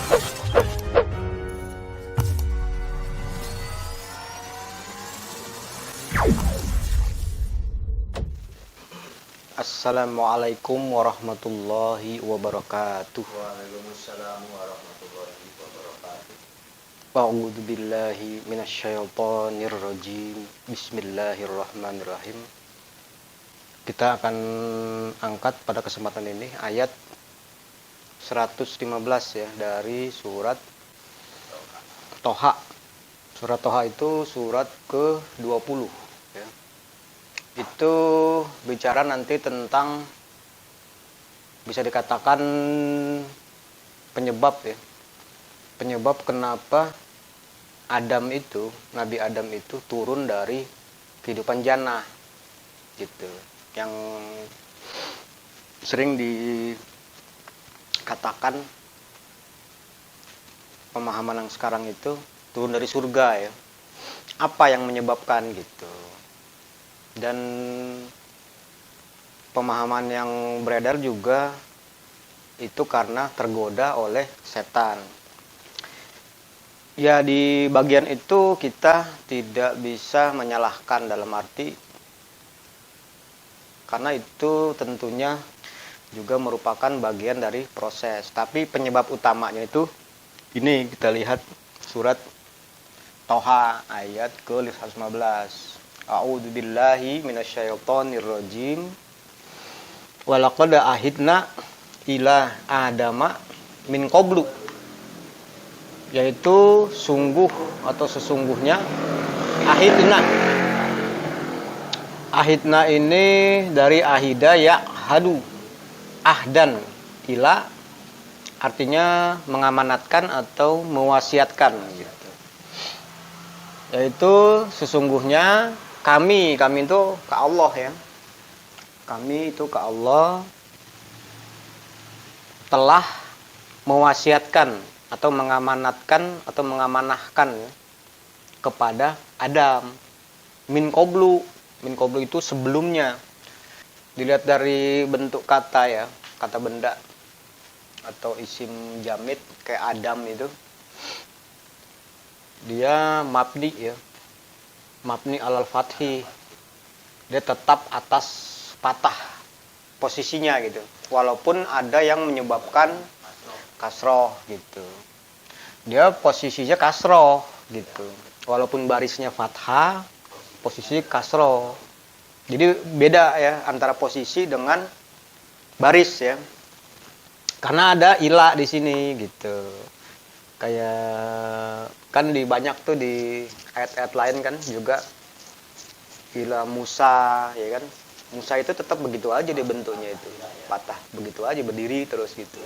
Assalamualaikum warahmatullahi wabarakatuh. Waalaikumsalam warahmatullahi wabarakatuh. A'udzu billahi minasyaitonir rajim. Bismillahirrahmanirrahim. Kita akan angkat pada kesempatan ini ayat 115 ya dari surat Toha. Surat Toha itu surat ke-20 ya. Itu bicara nanti tentang, bisa dikatakan, penyebab ya. Penyebab kenapa Nabi Adam itu turun dari kehidupan jannah gitu. Yang sering dikatakan pemahaman yang sekarang itu turun dari surga ya. Apa yang menyebabkan gitu. Dan pemahaman yang beredar juga itu karena tergoda oleh setan. Ya, di bagian itu kita tidak bisa menyalahkan dalam arti karena itu tentunya juga merupakan bagian dari proses. Tapi penyebab utamanya itu ini kita lihat surat Toha ayat ke-115. A'udzu billahi minasyaitonir rajim. Walaqad ahidna ila adama min qablu. Yaitu sungguh atau sesungguhnya ahidna. Ahidna ini dari ahida ya'hadu. Ahdan ila artinya mengamanatkan atau mewasiatkan gitu. Yaitu sesungguhnya kami itu ke Allah ya. Kami itu ke Allah telah mewasiatkan atau mengamanatkan atau mengamanahkan ya, kepada Adam min qablu. Min qablu itu sebelumnya. Dilihat dari bentuk kata ya, kata benda atau isim jamid kayak Adam itu. Dia mabni ya. Mabni alal fathi, dia tetap atas patah posisinya gitu, walaupun ada yang menyebabkan kasroh gitu, dia posisinya kasroh gitu, walaupun barisnya fathah posisi kasroh. Jadi beda ya antara posisi dengan baris ya, karena ada ila di sini gitu. Kayak kan di banyak tuh di ayat-ayat lain kan juga ila Musa ya kan. Musa itu tetap begitu aja dia bentuknya itu. Patah begitu aja berdiri terus gitu.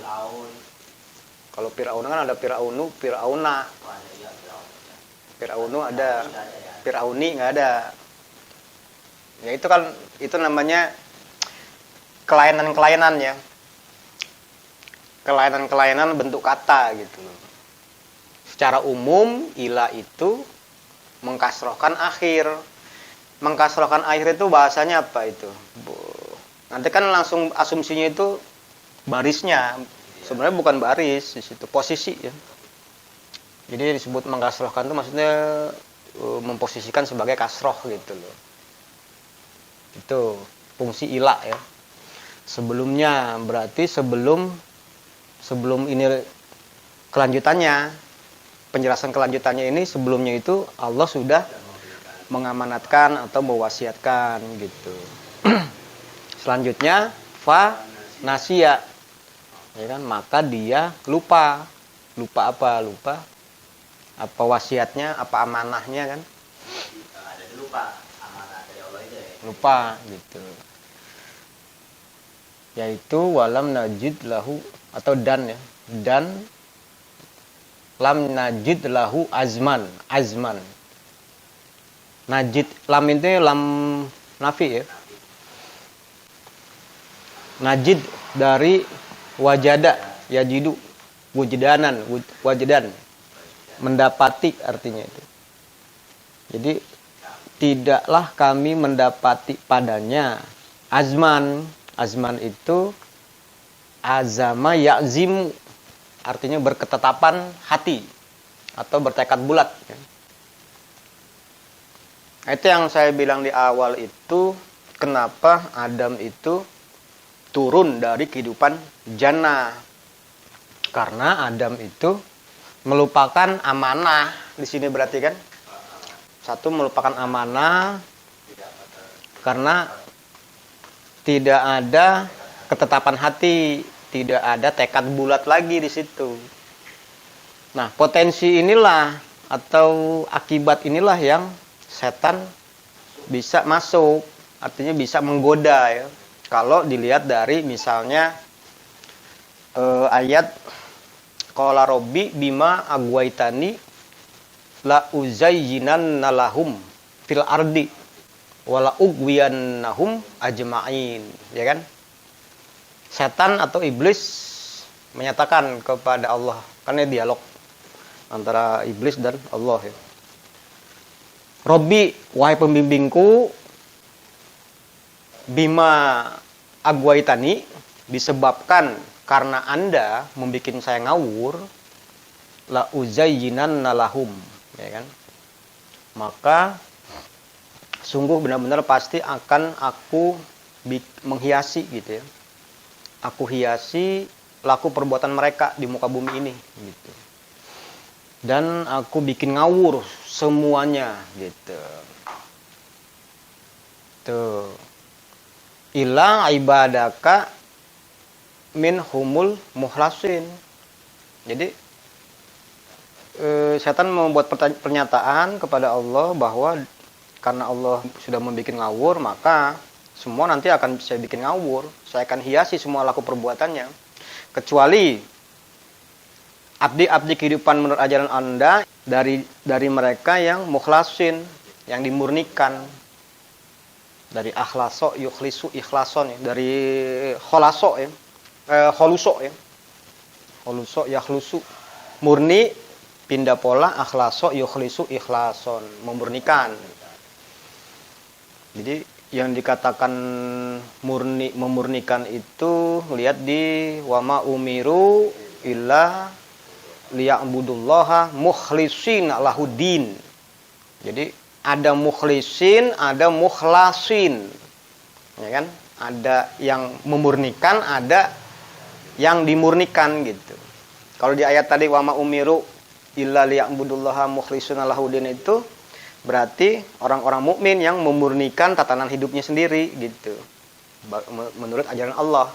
Kalau Firaun kan ada Firaunu, Firauna. Firaunu ada, Firauni nggak ada. Ya itu kan itu namanya kelainan-kelainan ya. Kelainan-kelainan bentuk kata gitu loh. Secara umum ila itu mengkasrohkan akhir. Mengkasrohkan akhir itu bahasanya apa itu? Nanti kan langsung asumsinya itu barisnya. Sebenarnya bukan baris di situ, posisi ya. Jadi disebut mengkasrohkan itu maksudnya memposisikan sebagai kasroh gitu loh. Itu fungsi ila ya. Sebelumnya berarti sebelum ini kelanjutannya. Penjelasan kelanjutannya ini sebelumnya itu Allah sudah mengamanatkan atau mewasiatkan gitu. Selanjutnya fa nasiya ya kan, maka dia lupa apa wasiatnya, apa amanahnya kan, Ada lupa amanah dari Allah itu ya. lupa gitu. Yaitu walam najid lahu atau dan ya, dan lam najid lahu azman. Najid, lam itu lam nafi ya. Najid dari wajada yajidu, wajdan, mendapati artinya itu. Jadi tidaklah kami mendapati padanya azman. Azman itu azama ya'zimu. artinya berketetapan hati atau bertekad bulat. Itu yang saya bilang di awal itu, kenapa Adam itu turun dari kehidupan jannah. Karena Adam itu melupakan amanah. Di sini berarti kan, satu melupakan amanah karena tidak ada ketetapan hati, tidak ada tekad bulat lagi di situ. Nah, potensi inilah atau akibat inilah yang setan bisa masuk, artinya bisa menggoda ya. Kalau dilihat dari misalnya ayat qala rabbi bima agwaitani la uzayyinanna lahum fil ardi wala ugwiyannahum ajma'in, ya kan? Setan atau iblis menyatakan kepada Allah, karena dialog antara iblis dan Allah ya. Robbi, wahai pembimbingku, bima agwaitani, disebabkan karena Anda membuat saya ngawur, la uzayyinanna lahum, ya kan? Maka sungguh benar-benar pasti akan aku menghiasi gitu ya. Aku hiasi laku perbuatan mereka di muka bumi ini gitu. Dan aku bikin ngawur semuanya gitu. Tuh. Ila ibadaka min humul muhlasin. Jadi setan membuat pernyataan kepada Allah bahwa karena Allah sudah membuat ngawur, maka semua nanti akan saya bikin ngawur. Saya akan hiasi semua laku perbuatannya. Kecuali abdi-abdi kehidupan menurut ajaran Anda dari mereka yang mukhlasin, yang dimurnikan. Dari akhlaso yukhlisu ikhlason ya. Dari kholaso ya. Kholuso ya. Kholuso yakhlusu. Murni pindah pola akhlaso yukhlisu ikhlason, memurnikan. Jadi yang dikatakan memurnikan itu lihat di wama umiru illa liya'budullaha mukhlishina lahuddin. Jadi ada mukhlisin, ada mukhlasin. Ya kan? Ada yang memurnikan, ada yang dimurnikan gitu. Kalau di ayat tadi wama umiru illa liya'budullaha mukhlishina lahuddin itu berarti orang-orang mukmin yang memurnikan tatanan hidupnya sendiri gitu. Menurut ajaran Allah.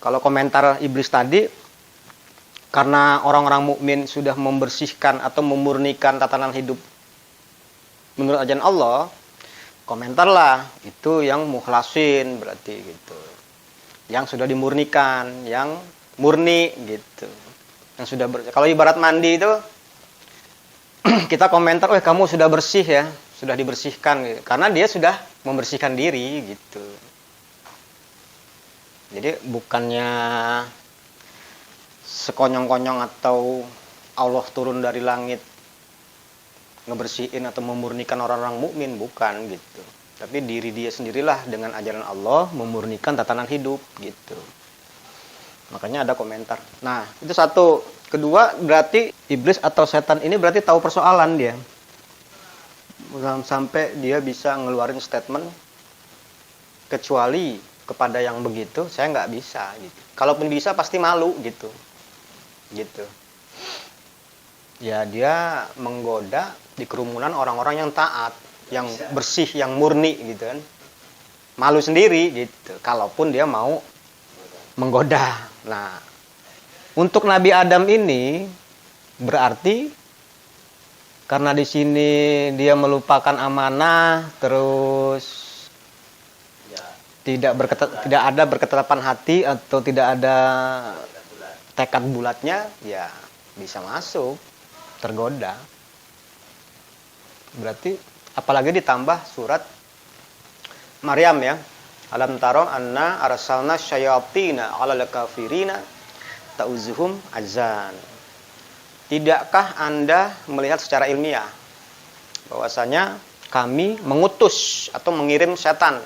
Kalau komentar iblis tadi, karena orang-orang mukmin sudah membersihkan atau memurnikan tatanan hidup menurut ajaran Allah, komentarlah itu yang mukhlasin berarti gitu. Yang sudah dimurnikan, yang murni gitu. Yang sudah kalau ibarat mandi itu kita komentar, kamu sudah bersih ya, sudah dibersihkan gitu. Karena dia sudah membersihkan diri gitu. Jadi bukannya sekonyong-konyong atau Allah turun dari langit ngebersihin atau memurnikan orang-orang mukmin, bukan gitu. Tapi diri dia sendirilah dengan ajaran Allah memurnikan tatanan hidup gitu. Makanya ada komentar. Nah, itu satu. Kedua, berarti iblis atau setan ini berarti tahu persoalan dia. Sampai dia bisa ngeluarin statement, kecuali kepada yang begitu, saya nggak bisa. Gitu. Kalaupun bisa, pasti malu gitu. Gitu. Ya, dia menggoda di kerumunan orang-orang yang taat, yang bersih, yang murni gitu kan. Malu sendiri gitu. Kalaupun dia mau menggoda. Nah, untuk Nabi Adam ini berarti karena di sini dia melupakan amanah, terus tidak ada berketetapan hati atau tidak ada tekad bulatnya, ya bisa masuk, tergoda. Berarti apalagi ditambah surat Maryam ya. Alam taro anna arsalna syayatina 'alal kafirina ta'uzuhum azan. Tidakkah Anda melihat secara ilmiah bahwasanya kami mengutus atau mengirim setan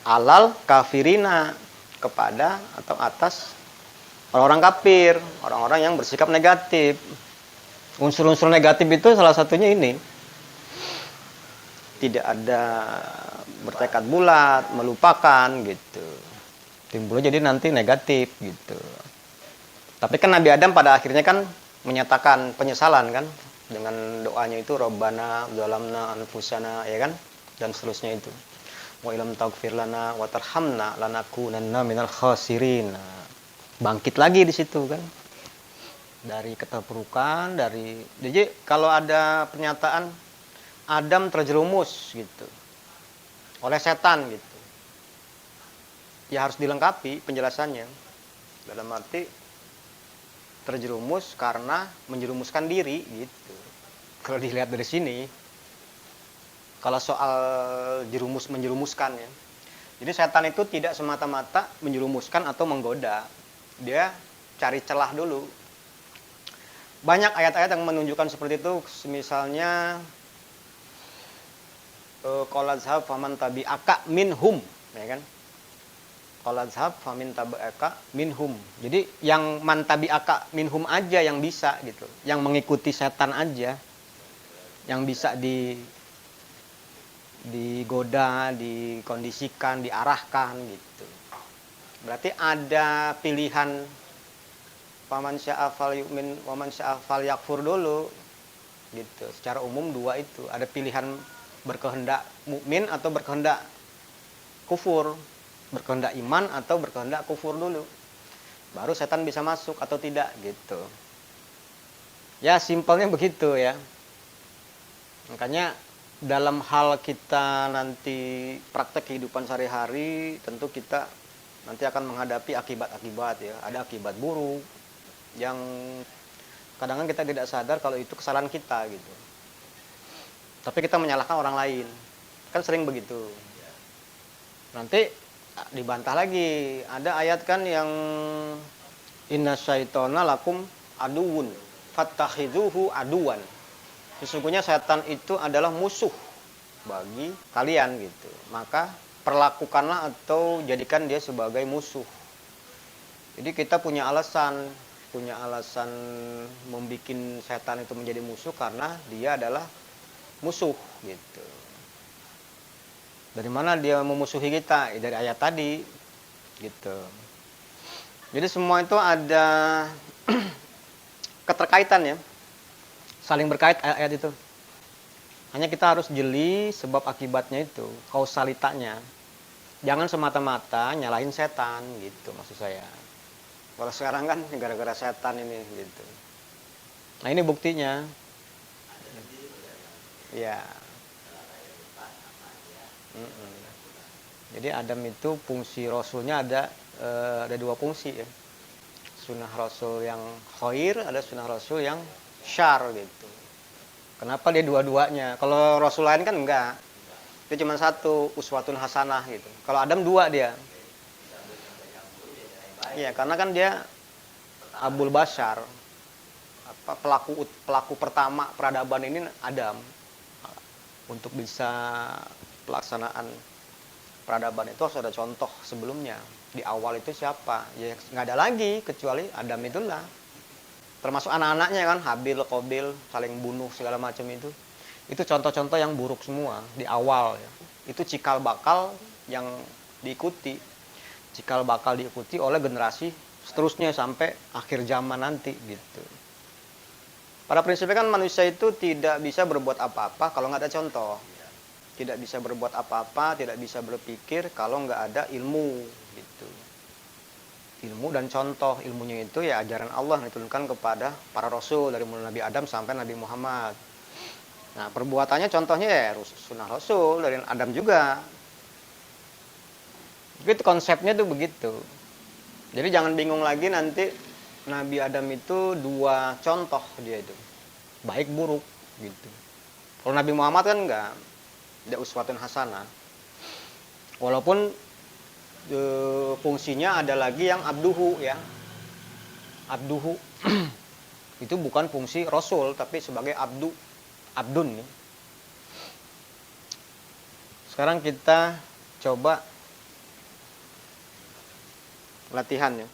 alal kafirina kepada atau atas orang-orang kafir, orang-orang yang bersikap negatif. Unsur-unsur negatif itu salah satunya ini. Tidak ada bertekad bulat, melupakan gitu. Timbulnya jadi nanti negatif gitu. Tapi kan Nabi Adam pada akhirnya kan menyatakan penyesalan kan dengan doanya itu Rabbana zalamna anfusana ya kan dan seterusnya itu. Wa illam taghfir lana wa tarhamna lanakunanna minal khasirin. Nah, bangkit lagi di situ kan. Dari keterpurukan, jadi kalau ada pernyataan Adam terjerumus gitu oleh setan gitu. Ya harus dilengkapi penjelasannya. Dalam arti terjerumus karena menjerumuskan diri gitu. Kalau dilihat dari sini, kalau soal jerumus menjerumuskan ya. Jadi setan itu tidak semata-mata menjerumuskan atau menggoda. Dia cari celah dulu. Banyak ayat-ayat yang menunjukkan seperti itu, misalnya qala zhab faman tabi'aka minhum, ya kan? Qala zhab famin tabi'aka minhum. Jadi yang man tabi'aka minhum aja yang bisa gitu. Yang mengikuti setan aja yang bisa digoda, dikondisikan, diarahkan gitu. Berarti ada pilihan paman sya'a fal yu'min wa man sya'a fal yakfur dulu gitu. Secara umum dua itu, ada pilihan berkehendak mukmin atau berkehendak kufur, berkehendak iman atau berkehendak kufur dulu. Baru setan bisa masuk atau tidak gitu. Ya simpelnya begitu ya. Makanya dalam hal kita nanti praktek kehidupan sehari-hari, tentu kita nanti akan menghadapi akibat-akibat ya. Ada akibat buruk yang kadang-kadang kita tidak sadar kalau itu kesalahan kita gitu. Tapi kita menyalahkan orang lain. Kan sering begitu. Nanti dibantah lagi. Ada ayat kan yang inna syaitona lakum aduun fattakhidhuhu aduan. Sesungguhnya setan itu adalah musuh bagi kalian gitu. Maka perlakukanlah atau jadikan dia sebagai musuh. Jadi kita punya alasan membuat setan itu menjadi musuh karena dia adalah musuh gitu. Dari mana dia memusuhi kita? Dari ayat tadi gitu. Jadi semua itu ada keterkaitan ya. Saling berkait ayat itu. Hanya kita harus jeli sebab akibatnya itu, kausalitanya. Jangan semata-mata nyalahin setan gitu maksud saya. Kalau sekarang kan gara-gara setan ini gitu. Nah ini buktinya. Ya. Jadi Adam itu fungsi Rasulnya ada dua fungsi ya. Sunnah Rasul yang khair, ada sunnah Rasul yang syar gitu. Kenapa dia dua-duanya? Kalau Rasul lain kan enggak. Itu cuma satu, uswatun hasanah gitu. Kalau Adam dua dia. Iya, karena kan dia Abul Bashar. Pelaku pertama peradaban ini Adam. Untuk bisa pelaksanaan peradaban itu harus ada contoh sebelumnya. Di awal itu siapa? Ya nggak ada lagi kecuali Adam itulah. Termasuk anak-anaknya kan, Habil, Qabil, saling bunuh segala macam itu. Itu contoh-contoh yang buruk semua di awal ya. Itu cikal bakal yang diikuti. Cikal bakal diikuti oleh generasi seterusnya sampai akhir zaman nanti gitu. Pada prinsipnya kan manusia itu tidak bisa berbuat apa-apa kalau nggak ada contoh. Tidak bisa berbuat apa-apa, tidak bisa berpikir kalau nggak ada ilmu gitu. Ilmu dan contoh. Ilmunya itu ya ajaran Allah yang diturunkan kepada para rasul dari mulai Nabi Adam sampai Nabi Muhammad. Nah perbuatannya contohnya ya sunnah Rasul dari Adam juga. Itu konsepnya tuh begitu. Jadi jangan bingung lagi nanti Nabi Adam itu dua contoh dia itu. Baik buruk gitu. Kalau Nabi Muhammad kan enggak. Dia uswatun hasanah. Walaupun fungsinya ada lagi yang abduhu ya. Abduhu itu bukan fungsi Rasul tapi sebagai abdun nih. Sekarang kita coba latihan ya.